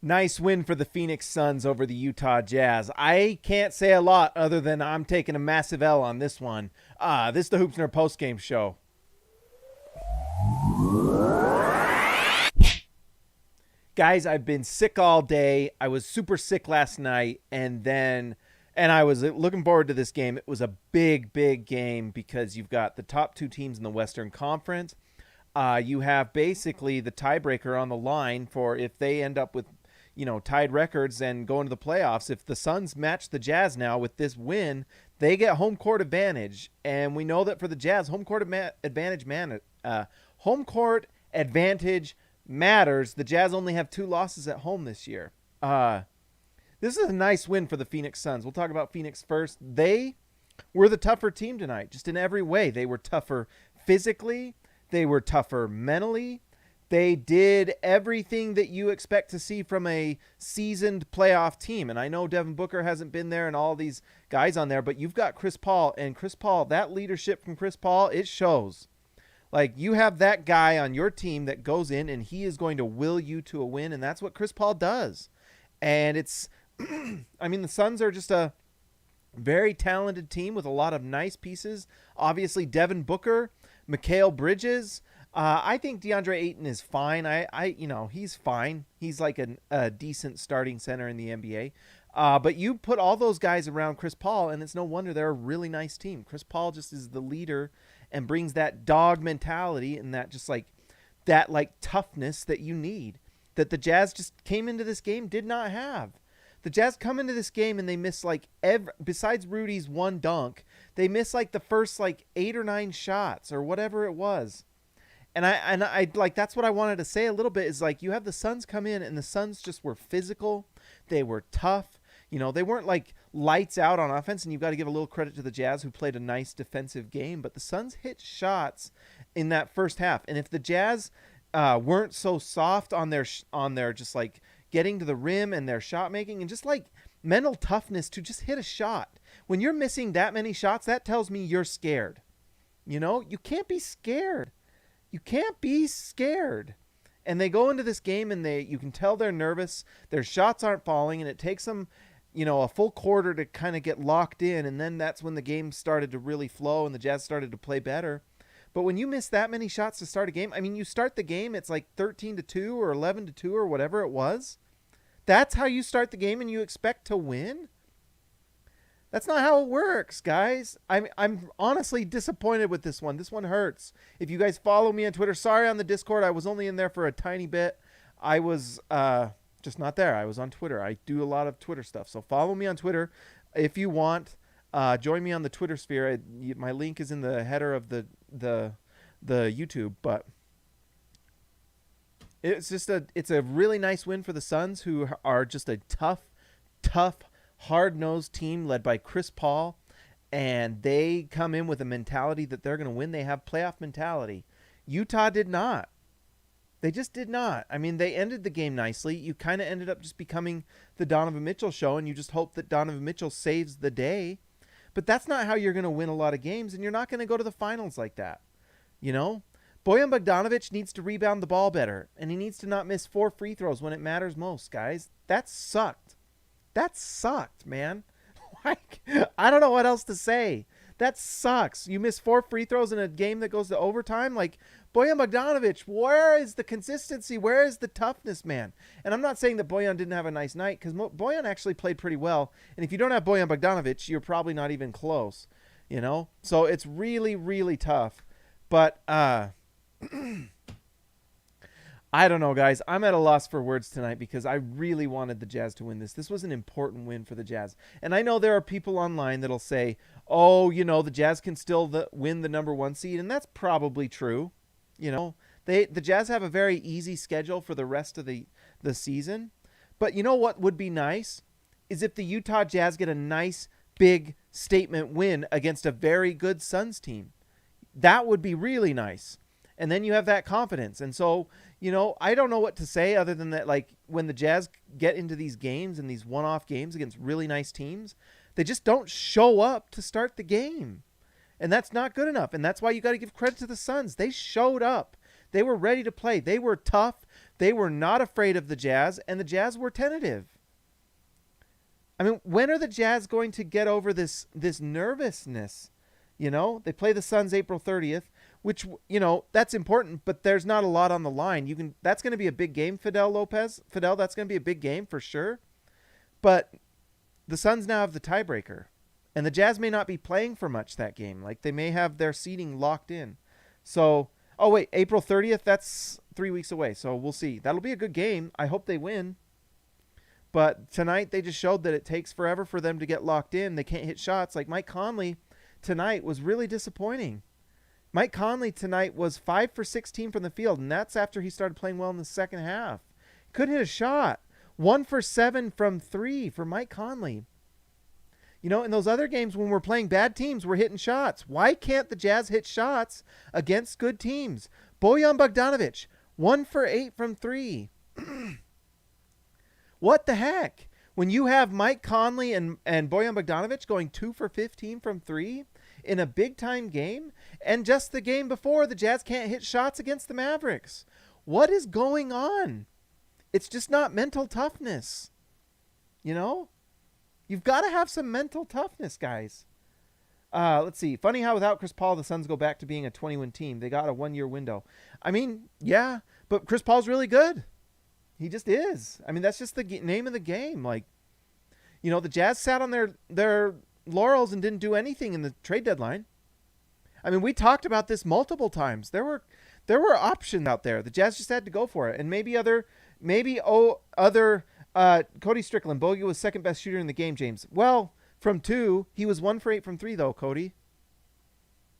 Nice win for the Phoenix Suns over the Utah Jazz. I can't say a lot other than I'm taking a massive L on this one. This is the Hoops Nerd postgame show. Guys, I've been sick all day. I was super sick last night, and I was looking forward to this game. It was a big game because you've got the top two teams in the Western Conference. You have basically the tiebreaker on the line for if they end up with, tied records and go into the playoffs. If the Suns match the Jazz now with this win, they get home court advantage. And we know that for the Jazz, home court advantage matters. The Jazz only have 2 losses at home this year. This is a nice win for the Phoenix Suns. We'll talk about Phoenix first. They were the tougher team tonight, just in every way. They were tougher physically. They were tougher mentally. They did everything that you expect to see from a seasoned playoff team. And I know Devin Booker hasn't been there and all these guys on there, but you've got Chris Paul. And Chris Paul, that leadership from Chris Paul, it shows. Like, you have that guy on your team that goes in and he is going to will you to a win. And that's what Chris Paul does. And it's, the Suns are just a very talented team with a lot of nice pieces. Obviously, Devin Booker, Mikal Bridges. I think DeAndre Ayton is fine. He's fine. He's like a decent starting center in the NBA. But you put all those guys around Chris Paul, and it's no wonder they're a really nice team. Chris Paul just is the leader and brings that dog mentality and that just like that like toughness that you need, that the Jazz just came into this game did not have. The Jazz come into this game and they miss besides Rudy's one dunk, they miss like the first like 8 or 9 shots or whatever it was. And I like, that's what I wanted to say a little bit is like, you have the Suns come in and the Suns just were physical. They were tough. They weren't like lights out on offense, and you've got to give a little credit to the Jazz who played a nice defensive game, but the Suns hit shots in that first half. And if the Jazz weren't so soft on their just like getting to the rim and their shot making and just like mental toughness to just hit a shot. When you're missing that many shots, that tells me you're scared. You can't be scared. You can't be scared. And they go into this game and you can tell they're nervous. Their shots aren't falling, and it takes them, a full quarter to kind of get locked in. And then that's when the game started to really flow and the Jazz started to play better. But when you miss that many shots to start a game, you start the game, it's like 13-2 or 11-2 or whatever it was. That's how you start the game and you expect to win? That's not how it works, guys. I'm honestly disappointed with this one. This one hurts. If you guys follow me on Twitter, sorry on the Discord, I was only in there for a tiny bit. I was just not there. I was on Twitter. I do a lot of Twitter stuff. So follow me on Twitter if you want. Join me on the Twitter sphere. My link is in the header of the YouTube, but it's a really nice win for the Suns, who are just a tough, hard-nosed team led by Chris Paul, and they come in with a mentality that they're going to win. They have playoff mentality. Utah did not. They just did not. They ended the game nicely. You kind of ended up just becoming the Donovan Mitchell show, and you just hope that Donovan Mitchell saves the day. But that's not how you're going to win a lot of games, and you're not going to go to the finals like that. Bojan Bogdanovic needs to rebound the ball better, and he needs to not miss 4 free throws when it matters most, guys. That sucked. That sucked, man. Like, I don't know what else to say. That sucks. You miss 4 free throws in a game that goes to overtime. Like, Bojan Bogdanovic, where is the consistency? Where is the toughness, man? And I'm not saying that Bojan didn't have a nice night, because Bojan actually played pretty well. And if you don't have Bojan Bogdanovic, you're probably not even close, So it's really, really tough. But I don't know, guys. I'm at a loss for words tonight because I really wanted the Jazz to win this. This was an important win for the Jazz. And I know there are people online that'll say, oh, the Jazz can still win the number 1 seed. And that's probably true. The Jazz have a very easy schedule for the rest of the season. But you know what would be nice is if the Utah Jazz get a nice, big statement win against a very good Suns team. That would be really nice. And then you have that confidence. And so, I don't know what to say other than that, like, when the Jazz get into these games and these one-off games against really nice teams, they just don't show up to start the game. And that's not good enough. And that's why you got to give credit to the Suns. They showed up. They were ready to play. They were tough. They were not afraid of the Jazz, and the Jazz were tentative. I mean, when are the Jazz going to get over this nervousness? You know, they play the Suns April 30th, which, you know, that's important, but there's not a lot on the line. That's going to be a big game, Fidel, that's going to be a big game for sure. But the Suns now have the tiebreaker, and the Jazz may not be playing for much that game. Like, they may have their seeding locked in. So, oh wait, April 30th, that's 3 weeks away. So we'll see. That'll be a good game. I hope they win. But tonight they just showed that it takes forever for them to get locked in. They can't hit shots. Like Mike Conley tonight was really disappointing. Mike Conley tonight was 5 for 16 from the field, and that's after he started playing well in the second half. Couldn't hit a shot. 1 for 7 from 3 for Mike Conley. You know, in those other games when we're playing bad teams, we're hitting shots. Why can't the Jazz hit shots against good teams? Bojan Bogdanovic, 1 for 8 from 3. What the heck? When you have Mike Conley and Bojan Bogdanovic going 2 for 15 from 3 in a big-time game, and just the game before, the Jazz can't hit shots against the Mavericks. What is going on? It's just not mental toughness. You know? You've got to have some mental toughness, guys. Let's see. Funny how without Chris Paul, the Suns go back to being a 20-win team. They got a 1-year window. I mean, yeah, but Chris Paul's really good. He just is. I mean, that's just the name of the game. Like, you know, the Jazz sat on their laurels and didn't do anything in the trade deadline. I mean, we talked about this multiple times. There were options out there. The Jazz just had to go for it. And maybe Cody Strickland, Bogey was second best shooter in the game, James. Well, from 2, he was 1 for 8 from 3 though, Cody.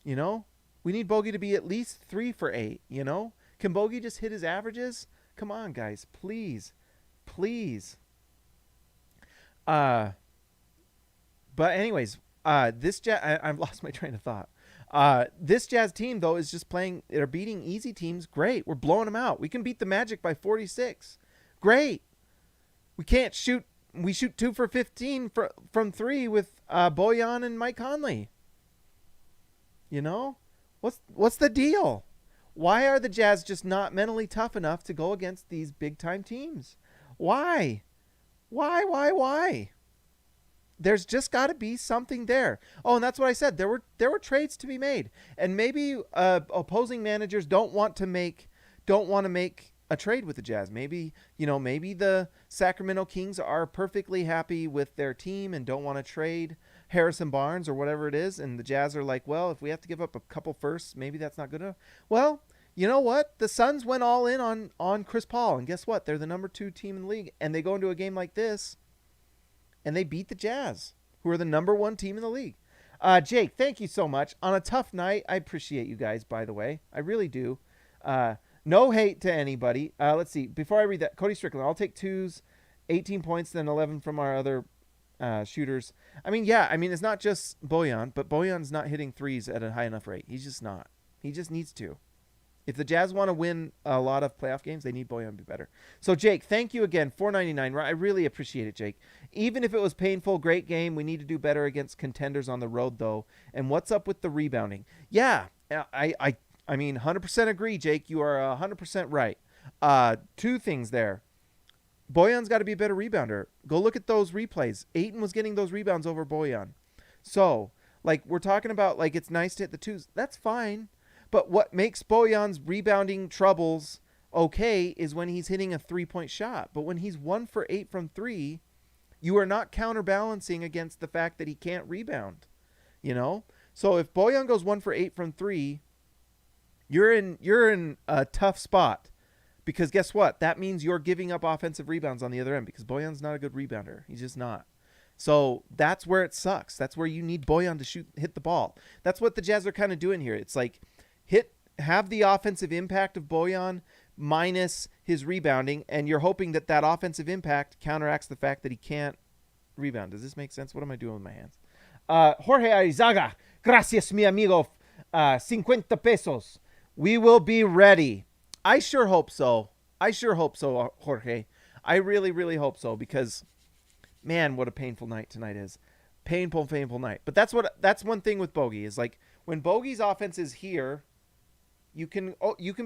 You know, we need Bogey to be at least 3 for 8, you know? Can Bogey just hit his averages? Come on, guys, please. But anyways, I've lost my train of thought. This Jazz team, though, is just playing. They're beating easy teams. Great. We're blowing them out. We can beat the Magic by 46. Great. We can't shoot. We shoot 2 for 15 from 3 with Bojan and Mike Conley. You know? What's the deal? Why are the Jazz just not mentally tough enough to go against these big-time teams? Why? There's just got to be something there. Oh, and that's what I said. There were trades to be made, and maybe opposing managers don't want to make a trade with the Jazz. Maybe the Sacramento Kings are perfectly happy with their team and don't want to trade Harrison Barnes or whatever it is, and the Jazz are like, well, if we have to give up a couple firsts, maybe that's not good enough. Well, you know what? The Suns went all in on Chris Paul, and guess what? They're the number 2 team in the league, and they go into a game like this, and they beat the Jazz, who are the number 1 team in the league. Jake, thank you so much. On a tough night, I appreciate you guys, by the way. I really do. No hate to anybody. Let's see. Before I read that, Cody Strickland, I'll take 2s, 18 points, then 11 from our other shooters. I mean, yeah, it's not just Bojan, but Bojan's not hitting 3s at a high enough rate. He's just not. He just needs to. If the Jazz want to win a lot of playoff games, they need Bojan to be better. So, Jake, thank you again. $4.99. I really appreciate it, Jake. Even if it was painful, great game. We need to do better against contenders on the road, though. And what's up with the rebounding? Yeah, I 100% agree, Jake. You are 100% right. 2 things there. Bojan's got to be a better rebounder. Go look at those replays. Ayton was getting those rebounds over Bojan. So, like, we're talking about, like, it's nice to hit the 2s. That's fine. But what makes Bojan's rebounding troubles okay is when he's hitting a 3-point shot. But when he's 1 for 8 from 3, you are not counterbalancing against the fact that he can't rebound. You know? So if Bojan goes 1 for 8 from 3, you're in a tough spot. Because guess what? That means you're giving up offensive rebounds on the other end, because Bojan's not a good rebounder. He's just not. So that's where it sucks. That's where you need Bojan to hit the ball. That's what the Jazz are kind of doing here. It's like have the offensive impact of Bojan minus his rebounding, and you're hoping that offensive impact counteracts the fact that he can't rebound. Does this make sense? What am I doing with my hands? Jorge Arizaga, gracias mi amigo, 50 pesos. We will be ready. I sure hope so. Jorge. I really, really hope so, because, man, what a painful night tonight is. Painful night. But that's one thing with Bogey is, like, when Bogey's offense is here, you can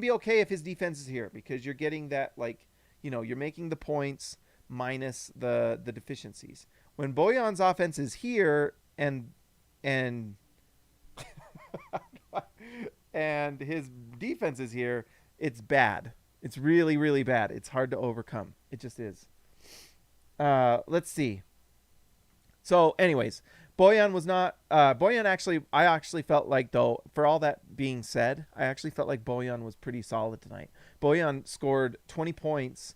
be okay if his defense is here, because you're getting that, like, you're making the points minus the deficiencies. When Boyan's offense is here and and his defense is here, it's bad. It's really, really bad. It's hard to overcome. It just is. Let's see. So, anyways, Boyan was not. Boyan actually, I actually felt like, though, for all that being said, I actually felt like Boyan was pretty solid tonight. Boyan scored 20 points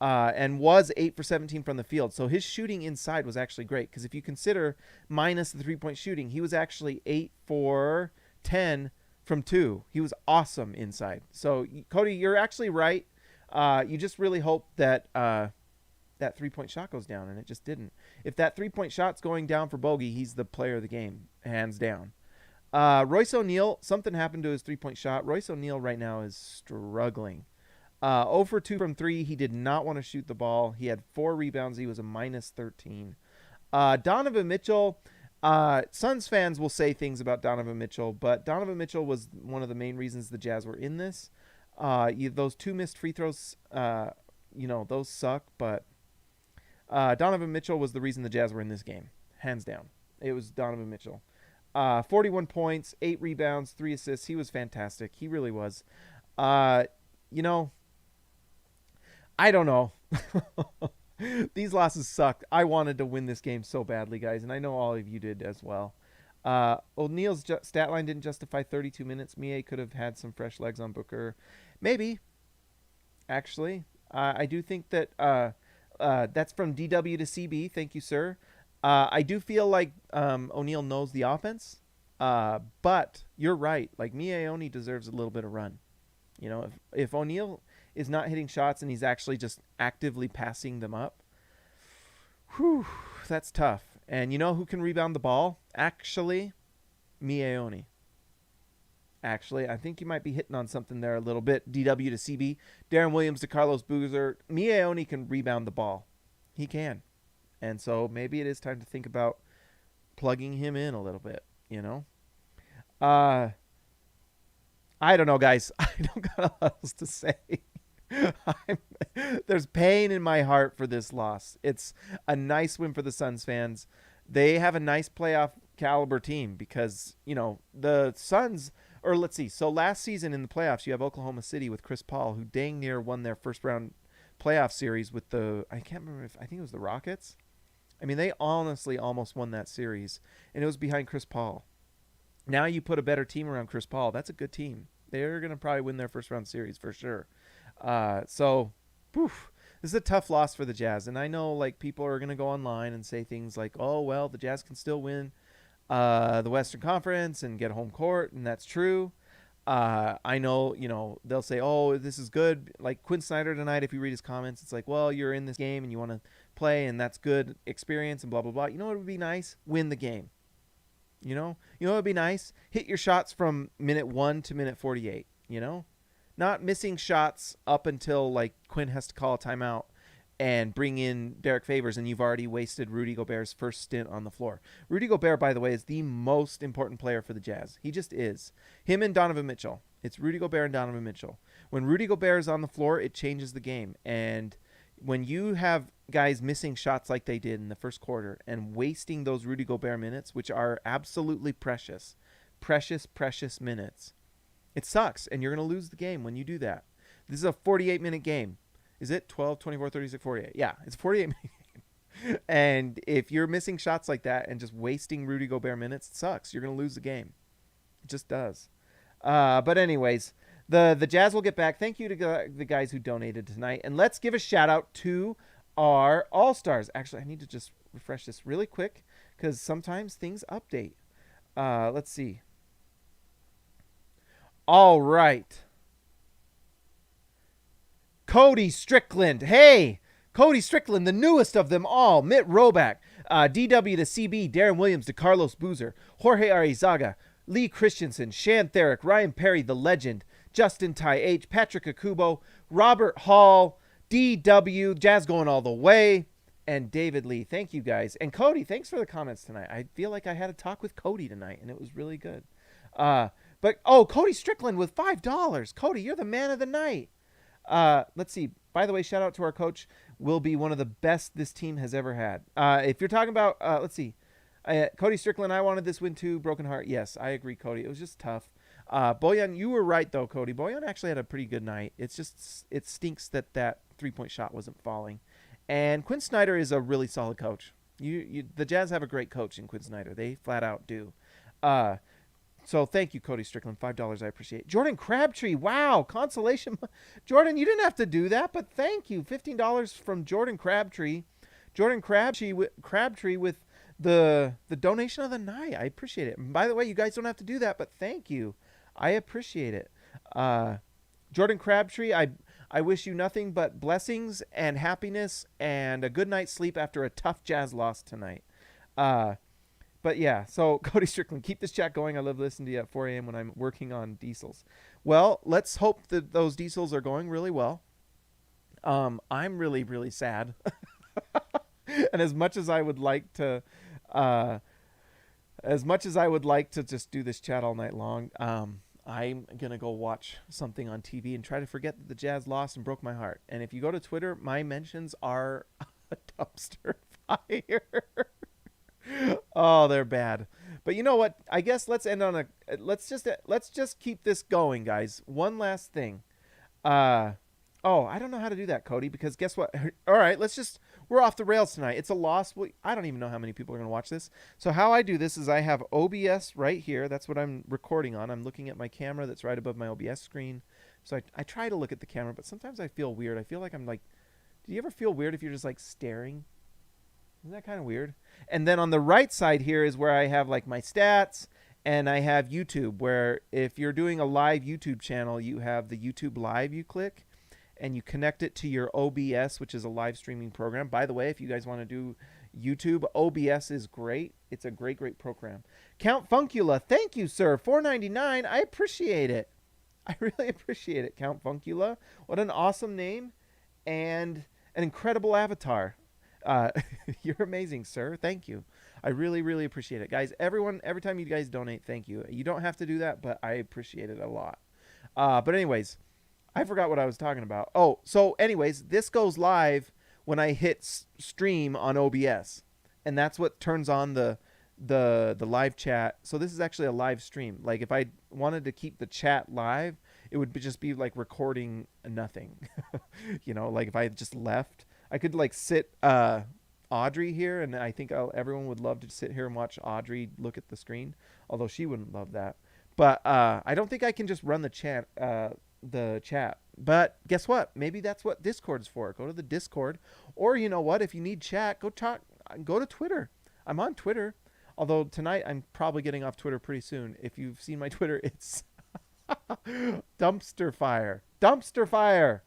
and was 8 for 17 from the field. So his shooting inside was actually great, because if you consider minus the 3-point shooting, he was actually 8 for 10 from 2. He was awesome inside. So, Cody, you're actually right. You just really hope that that 3-point shot goes down, and it just didn't. If that 3-point shot's going down for Bogey, he's the player of the game, hands down. Royce O'Neal, something happened to his 3-point shot. Royce O'Neal right now is struggling. 0 for 2 from 3. He did not want to shoot the ball. He had 4 rebounds. He was a minus 13. Donovan Mitchell, Suns fans will say things about Donovan Mitchell, but Donovan Mitchell was one of the main reasons the Jazz were in this. Those 2 missed free throws, those suck, but Donovan Mitchell was the reason the Jazz were in this game, hands down. It was Donovan Mitchell. 41 points, 8 rebounds, 3 assists. He was fantastic. He really was. I don't know. These losses sucked. I wanted to win this game so badly, guys, and I know all of you did as well. O'Neal's stat line didn't justify 32 minutes. Mie could have had some fresh legs on Booker. Maybe. Actually, I do think that that's from DW to CB. Thank you, sir. I do feel like O'Neal knows the offense, but you're right. Like, Mie deserves a little bit of run. If O'Neal is not hitting shots and he's actually just actively passing them up, that's tough. And you know who can rebound the ball? Actually, Mie. Actually, I think you might be hitting on something there a little bit. DW to CB. Darren Williams to Carlos Boozer. Mie can rebound the ball. He can. And so maybe it is time to think about plugging him in a little bit, I don't know, guys. I don't got a lot else to say. There's pain in my heart for this loss. It's a nice win for the Suns fans. They have a nice playoff caliber team because, the Suns, or let's see. So last season in the playoffs, you have Oklahoma City with Chris Paul, who dang near won their first round playoff series with I can't remember I think it was the Rockets. I mean, they honestly almost won that series, and it was behind Chris Paul. Now you put a better team around Chris Paul. That's a good team. They're going to probably win their first round series for sure. This is a tough loss for the Jazz. And I know, like, people are going to go online and say things like, oh, well, the Jazz can still win the Western Conference and get home court. And that's true. I know, they'll say, oh, this is good. Like Quinn Snyder tonight, if you read his comments, it's like, well, you're in this game and you want to play and that's good experience and blah, blah, blah. You know what would be nice? Win the game. You know what would be nice? Hit your shots from minute 1 to minute 48, Not missing shots up until, like, Quinn has to call a timeout and bring in Derek Favors, and you've already wasted Rudy Gobert's first stint on the floor. Rudy Gobert, by the way, is the most important player for the Jazz. He just is. Him and Donovan Mitchell. It's Rudy Gobert and Donovan Mitchell. When Rudy Gobert is on the floor, it changes the game. And when you have guys missing shots like they did in the first quarter and wasting those Rudy Gobert minutes, which are absolutely precious minutes, it sucks, and you're going to lose the game when you do that. This is a 48-minute game. Is it 12, 24, 36, 48? Yeah, it's a 48-minute game. And if you're missing shots like that and just wasting Rudy Gobert minutes, it sucks. You're going to lose the game. It just does. But anyways, the Jazz will get back. Thank you to the guys who donated tonight. And let's give a shout-out to our All-Stars. Actually, I need to just refresh this really quick because sometimes things update. Let's see. All right. Cody Strickland. Hey, Cody Strickland, the newest of them all. Mitt Roback. DW to CB. Darren Williams to Carlos Boozer. Jorge Arizaga. Lee Christensen. Shan Therick. Ryan Perry, the legend. Justin Ty H. Patrick Akubo. Robert Hall. DW. Jazz going all the way. And David Lee. Thank you, guys. And Cody, thanks for the comments tonight. I feel like I had a talk with Cody tonight, and it was really good. Cody Strickland with $5. Cody, you're the man of the night. Let's see. By the way, shout out to our coach. Will be one of the best this team has ever had. If you're talking about, let's see, Cody Strickland, I wanted this win too. Broken heart. Yes, I agree, Cody. It was just tough. Boyan, you were right though, Cody. Boyan actually had a pretty good night. It's just, it stinks that 3-point shot wasn't falling. And Quinn Snyder is a really solid coach. The Jazz have a great coach in Quinn Snyder. They flat out do. So thank you, Cody Strickland. $5, I appreciate it. Jordan Crabtree, wow, consolation. Jordan, you didn't have to do that, but thank you. $15 from Jordan Crabtree. Jordan Crabtree with the donation of the night. I appreciate it. And by the way, you guys don't have to do that, but thank you. I appreciate it. Jordan Crabtree, I wish you nothing but blessings and happiness and a good night's sleep after a tough Jazz loss tonight. But yeah, so Cody Strickland, keep this chat going. I love listening to you at 4 a.m. when I'm working on diesels. Well, let's hope that those diesels are going really well. I'm really, really sad. And as much as I would like to just do this chat all night long, I'm going to go watch something on TV and try to forget that the Jazz lost and broke my heart. And if you go to Twitter, my mentions are a dumpster fire. Oh, they're bad. But you know what? I guess let's end on let's just keep this going, guys. One last thing. I don't know how to do that, Cody, because guess what? All right, we're off the rails tonight. It's a loss. I don't even know how many people are going to watch this. So how I do this is I have OBS right here. That's what I'm recording on. I'm looking at my camera that's right above my OBS screen. So I try to look at the camera, but sometimes I feel weird. I feel like I'm like, do you ever feel weird if you're just like staring? Isn't that kind of weird? And then on the right side here is where I have like my stats, and I have YouTube, where if you're doing a live YouTube channel, you have the YouTube Live you click, and you connect it to your OBS, which is a live streaming program. By the way, if you guys want to do YouTube, OBS is great. It's a great, great program. Count Funkula, thank you, sir. $4.99. I appreciate it. I really appreciate it, Count Funkula. What an awesome name and an incredible avatar. You're amazing, sir. Thank you. I really, really appreciate it. Guys, everyone, every time you guys donate, thank you. You don't have to do that, but I appreciate it a lot. But anyways, I forgot what I was talking about. Oh, so anyways, this goes live when I hit stream on OBS, and that's what turns on the live chat. So this is actually a live stream. Like if I wanted to keep the chat live, it would just be like recording nothing. You know, like if I just left, I could like sit Audrey here, and I think everyone would love to sit here and watch Audrey look at the screen, although she wouldn't love that. But I don't think I can just run the chat. But guess what? Maybe that's what Discord's for. Go to the Discord, or you know what? If you need chat, go to Twitter. I'm on Twitter. Although tonight I'm probably getting off Twitter pretty soon. If you've seen my Twitter, it's dumpster fire. Dumpster fire.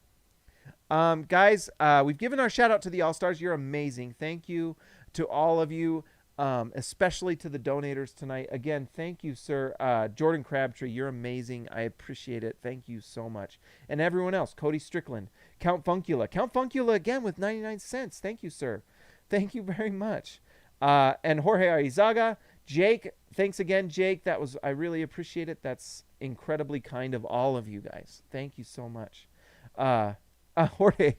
Guys, we've given our shout out to the All-Stars. You're amazing. Thank you to all of you, especially to the donators tonight. Again, thank you, sir. Jordan Crabtree, you're amazing. I appreciate it. Thank you so much. And everyone else, Cody Strickland, Count Funkula. Count Funkula again with 99 cents. Thank you, sir. Thank you very much. And Jorge Arizaga, Jake, thanks again, Jake. I really appreciate it. That's incredibly kind of all of you guys. Thank you so much. Jorge,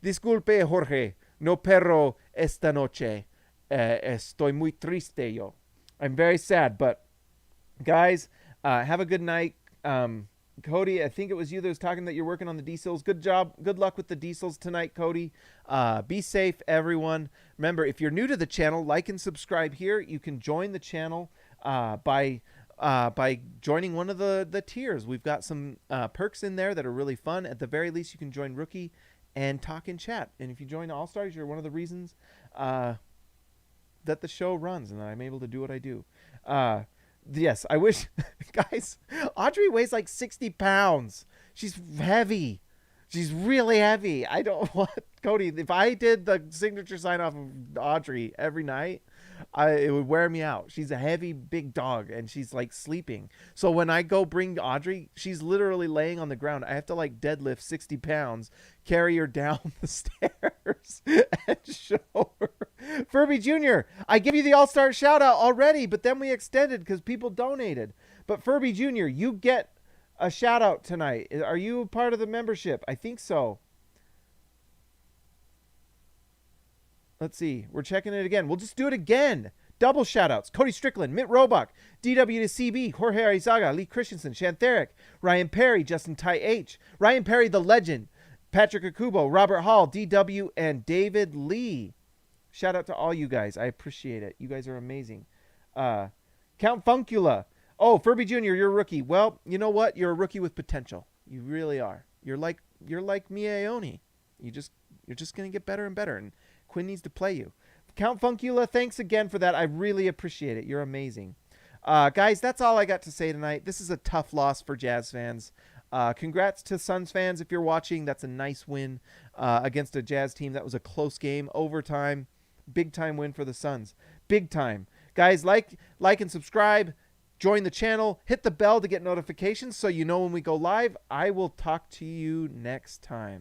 disculpe, Jorge, no perro esta noche. Estoy muy triste yo. I'm very sad, but guys, have a good night. Cody, I think it was you that was talking that you're working on the diesels. Good job. Good luck with the diesels tonight, Cody. Be safe, everyone. Remember, if you're new to the channel, like and subscribe here. You can join the channel by joining one of the tiers. We've got some perks in there that are really fun. At the very least, you can join Rookie and talk in chat. And if you join All-Stars, you're one of the reasons that the show runs and that I'm able to do what I do. Yes, I wish, guys, Audrey weighs like 60 pounds. She's heavy. She's really heavy. I don't want, Cody, if I did the signature sign off of Audrey every night, it would wear me out. She's a heavy, big dog, and she's like sleeping. So when I go bring Audrey, she's literally laying on the ground. I have to like deadlift 60 pounds, carry her down the stairs, and show her. Furby Jr., I give you the All-Star shout out already, but then we extended because people donated. But Furby Jr., you get a shout out tonight. Are you part of the membership? I think so. Let's see. We're checking it again. We'll just do it again. Double shout-outs. Cody Strickland, Mitt Roebuck, DW to CB, Jorge Arizaga, Lee Christensen, Shantheric, Ryan Perry, Justin Ty H, Ryan Perry the Legend, Patrick Akubo, Robert Hall, DW, and David Lee. Shout out to all you guys. I appreciate it. You guys are amazing. Count Funkula. Oh, Furby Jr., you're a rookie. Well, you know what? You're a rookie with potential. You really are. You're like Mia Ione. You're just gonna get better and better, and Quinn needs to play you. Count Funkula, thanks again for that. I really appreciate it. You're amazing. Guys, that's all I got to say tonight. This is a tough loss for Jazz fans. Congrats to Suns fans if you're watching. That's a nice win against a Jazz team. That was a close game, overtime. Big time win for the Suns. Big time. Guys, like and subscribe. Join the channel. Hit the bell to get notifications so you know when we go live. I will talk to you next time.